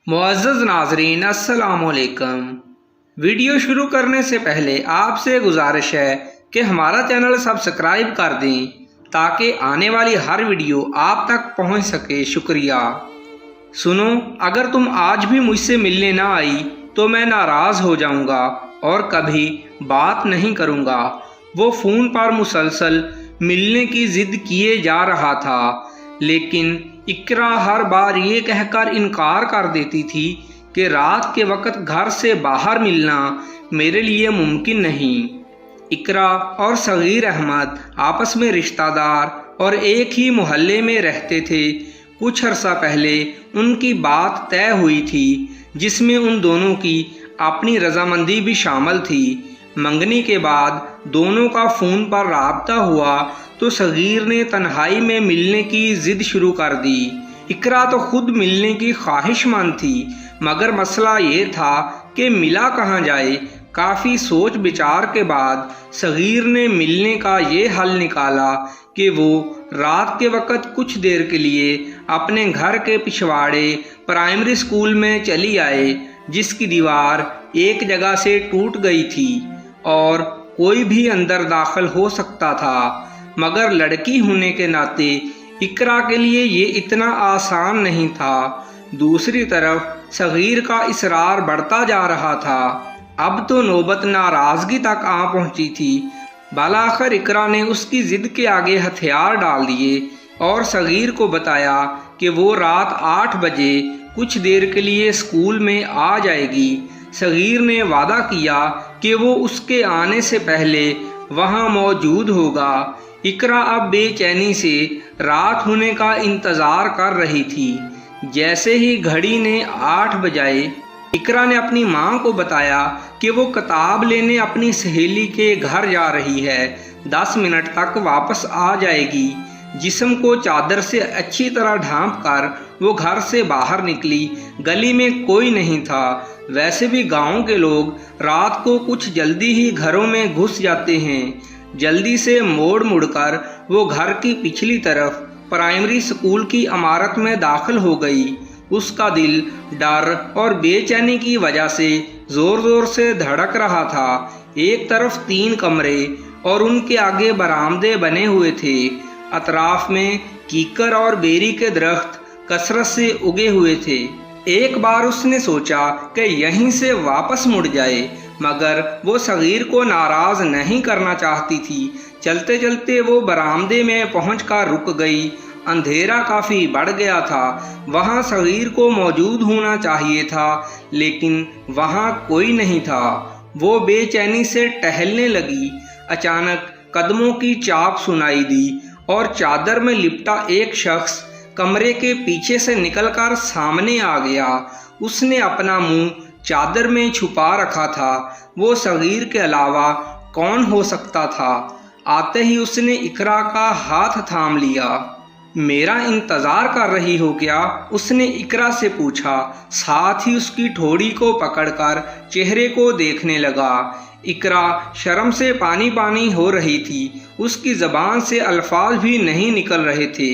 معزز ناظرین السلام علیکم۔ ویڈیو شروع کرنے سے پہلے آپ سے گزارش ہے کہ ہمارا چینل سبسکرائب کر دیں تاکہ آنے والی ہر ویڈیو آپ تک پہنچ سکے۔ شکریہ۔ سنو، اگر تم آج بھی مجھ سے ملنے نہ آئی تو میں ناراض ہو جاؤں گا اور کبھی بات نہیں کروں گا۔ وہ فون پر مسلسل ملنے کی ضد کیے جا رہا تھا، لیکن اقرا ہر بار یہ کہہ کر انکار کر دیتی تھی کہ رات کے وقت گھر سے باہر ملنا میرے لیے ممکن نہیں۔ اقرا اور صغیر احمد آپس میں رشتہ دار اور ایک ہی محلے میں رہتے تھے۔ کچھ عرصہ پہلے ان کی بات طے ہوئی تھی، جس میں ان دونوں کی اپنی رضامندی بھی شامل تھی۔ منگنی کے بعد دونوں کا فون پر رابطہ ہوا تو صغیر نے تنہائی میں ملنے کی ضد شروع کر دی۔ اقرا تو خود ملنے کی خواہش مند تھی، مگر مسئلہ یہ تھا کہ ملا کہاں جائے۔ کافی سوچ بچار کے بعد صغیر نے ملنے کا یہ حل نکالا کہ وہ رات کے وقت کچھ دیر کے لیے اپنے گھر کے پچھواڑے پرائمری اسکول میں چلی آئے، جس کی دیوار ایک جگہ سے ٹوٹ گئی تھی اور کوئی بھی اندر داخل ہو سکتا تھا، مگر لڑکی ہونے کے ناطے اقرا کے لیے یہ اتنا آسان نہیں تھا۔ دوسری طرف صغیر کا اصرار بڑھتا جا رہا تھا۔ اب تو نوبت ناراضگی تک آ پہنچی تھی۔ بالآخر اقرا نے اس کی ضد کے آگے ہتھیار ڈال دیے اور صغیر کو بتایا کہ وہ رات 8 بجے کچھ دیر کے لیے اسکول میں آ جائے گی۔ صغیر نے وعدہ کیا کہ وہ اس کے آنے سے پہلے وہاں موجود ہوگا۔ اقرا اب بے چینی سے رات ہونے کا انتظار کر رہی تھی۔ جیسے ہی گھڑی نے 8 بجائے، اقرا نے اپنی ماں کو بتایا کہ وہ کتاب لینے اپنی سہیلی کے گھر جا رہی ہے، 10 منٹ تک واپس آ جائے گی۔ جسم کو چادر سے اچھی طرح ڈھانپ کر وہ گھر سے باہر نکلی۔ گلی میں کوئی نہیں تھا۔ ویسے بھی گاؤں کے لوگ رات کو کچھ جلدی ہی گھروں میں گھس جاتے ہیں۔ جلدی سے مڑ کر وہ گھر کی پچھلی طرف پرائمری اسکول کی عمارت میں داخل ہو گئی۔ اس کا دل ڈر اور بے چینی کی وجہ سے زور زور سے دھڑک رہا تھا۔ ایک طرف 3 کمرے اور ان کے آگے برآمدے بنے ہوئے تھے۔ اطراف میں کیکر اور بیری کے درخت کثرت سے اگے ہوئے تھے۔ ایک بار اس نے سوچا کہ یہیں سے واپس مڑ جائے، مگر وہ صغیر کو ناراض نہیں کرنا چاہتی تھی۔ چلتے چلتے وہ برآمدے میں پہنچ کر رک گئی۔ اندھیرا کافی بڑھ گیا تھا۔ وہاں صغیر کو موجود ہونا چاہیے تھا، لیکن وہاں کوئی نہیں تھا۔ وہ بے چینی سے ٹہلنے لگی۔ اچانک قدموں کی چاپ سنائی دی اور چادر میں لپٹا ایک شخص کمرے کے پیچھے سے نکل کر سامنے آ گیا۔ اس نے اپنا منہ چادر میں چھپا رکھا تھا۔ وہ صغیر کے علاوہ کون ہو سکتا تھا؟ آتے ہی اس نے اقرا کا ہاتھ تھام لیا۔ میرا انتظار کر رہی ہو کیا؟ اس نے اقرا سے پوچھا، ساتھ ہی اس کی ٹھوڑی کو پکڑ کر چہرے کو دیکھنے لگا۔ اقرا شرم سے پانی پانی ہو رہی تھی۔ اس کی زبان سے الفاظ بھی نہیں نکل رہے تھے۔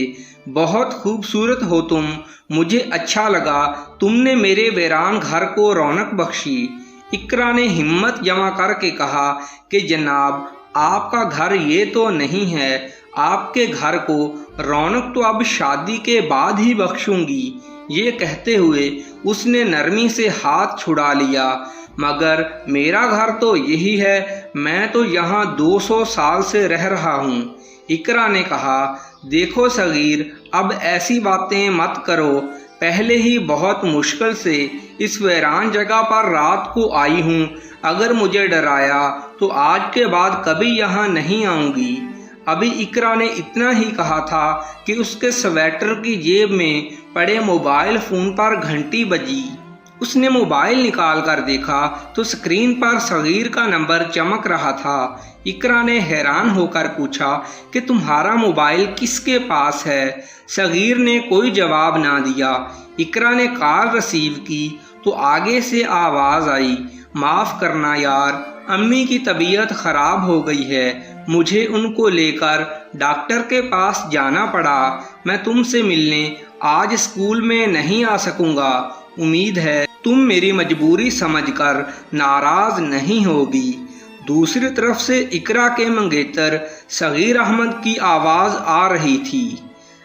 بہت خوبصورت ہو تم، مجھے اچھا لگا، تم نے میرے ویران گھر کو رونق بخشی۔ اقرا نے ہمت جمع کر کے کہا کہ جناب، آپ کا گھر یہ تو نہیں ہے، آپ کے گھر کو رونق تو اب شادی کے بعد ہی بخشوں گی۔ یہ کہتے ہوئے اس نے نرمی سے ہاتھ چھڑا لیا۔ مگر میرا گھر تو یہی ہے، میں تو یہاں 200 سال سے رہ رہا ہوں۔ اقرا نے کہا، دیکھو صغیر، اب ایسی باتیں مت کرو۔ پہلے ہی بہت مشکل سے اس ویران جگہ پر رات کو آئی ہوں۔ اگر مجھے ڈرایا تو آج کے بعد کبھی یہاں نہیں آؤں گی۔ ابھی اقرا نے اتنا ہی کہا تھا کہ اس کے سویٹر کی جیب میں پڑے موبائل فون پر گھنٹی بجی۔ اس نے موبائل نکال کر دیکھا تو اسکرین پر صغیر کا نمبر چمک رہا تھا۔ اقرا نے حیران ہو کر پوچھا کہ تمہارا موبائل کس کے پاس ہے؟ صغیر نے کوئی جواب نہ دیا۔ اقرا نے کال ریسیو کی تو آگے سے آواز آئی، معاف کرنا یار، امی کی طبیعت خراب ہو گئی ہے، مجھے ان کو لے کر ڈاکٹر کے پاس جانا پڑا، میں تم سے ملنے آج اسکول میں نہیں آ سکوں گا۔ امید ہے تم میری مجبوری سمجھ کر ناراض نہیں ہوگی۔ دوسری طرف سے اقرا کے منگیتر صغیر احمد کی آواز آ رہی تھی۔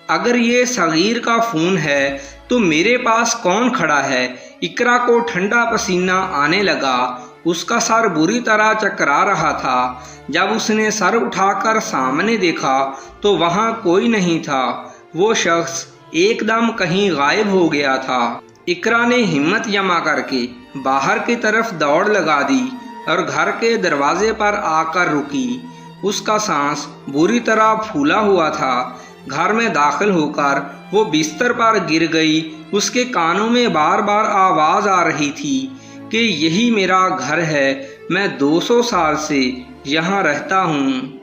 اگر یہ صغیر کا فون ہے تو میرے پاس کون کھڑا ہے؟ اقرا کو ٹھنڈا پسینہ آنے لگا۔ اس کا سر بری طرح چکرا رہا تھا۔ جب اس نے سر اٹھا کر سامنے دیکھا تو وہاں کوئی نہیں تھا۔ وہ شخص ایک دم کہیں غائب ہو گیا تھا۔ اقرا نے ہمت جمع کر کے باہر کی طرف دوڑ لگا دی اور گھر کے دروازے پر آ کر رکی۔ اس کا سانس بری طرح پھولا ہوا تھا۔ گھر میں داخل ہو کر وہ بستر پر گر گئی۔ اس کے کانوں میں بار بار آواز آ رہی تھی کہ یہی میرا گھر ہے، میں 200 سال سے یہاں رہتا ہوں۔